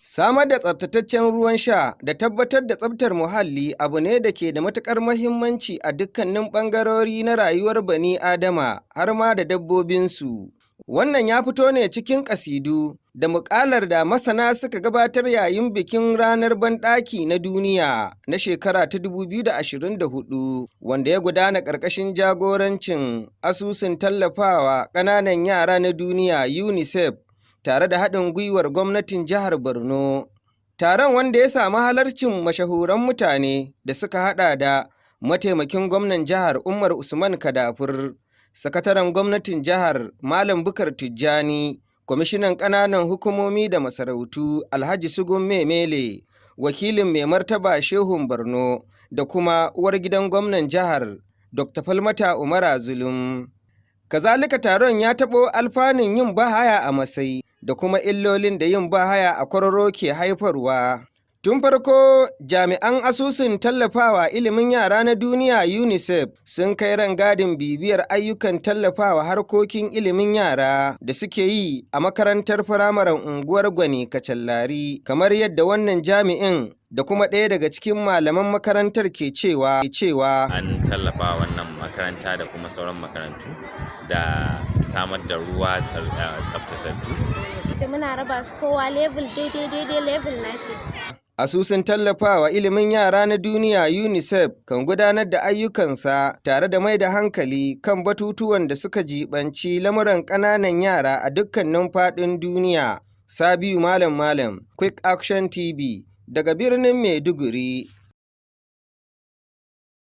Samar da tsabtataccen ruwan sha da tabbatar da tsabtar muhalli abu ne da ke da matuƙar muhimmanci a dukkanin ɓangarori na rayuwar bani Adama har ma da dabbobinsu. Wannan ya fito ne cikin ƙasidu da muƙalar da masana suka gabatar yayin bikin ranar banɗaki na duniya na shekara ta 2024 wanda ya gudana ƙarƙashin jagorancin asusun tallafawa ƙananan yara na duniya UNICEF tare da haɗin gwiwar gwamnatin jihar Borno. Taron wanda ya samu halarcin mashahuran mutane da suka haɗa da mataimakin gwamnan jihar Umar Usman Kadafur, sakataren gwamnatin jihar Malam Bukar Tijjani, kwamishinan ƙananan hukumomi da masarautu Alhaji Sugun Memele, wakilin mai martaba Shehun Borno da kuma uwar gidan gwamnan jihar Dr. Falmata Umara Zulum. Kazalika taron ya taɓo alfanun yin bahaya a Masai da kuma illolin da yin bahaya a kwararo ke haifarwa. Tun farko jami'an asusun tallafawa ilimin yara na duniya UNICEF sun kai rangadin bibiyar ayyukan tallafawa harkokin ilimin yara da suke yi a makarantar firamaren unguwar Gwani Kacallari, kamar yadda wannan jami'in da kuma ɗaya daga cikin malaman makarantar ke cewa an tallafa wannan makaranta da kuma sauran makarantu da samar da ruwa tsaftatattu. Muna raba su kowa level daidai level nashi. Asusun tallafawa ilimin yara na duniya UNICEF kan gudanar da ayyukansa tare da mai da hankali kan batutuwan da suka jibanci lamuran ƙananan yara a dukkanin faɗin duniya. Sabiu Malam, Quick Action TV daga birnin Maiduguri.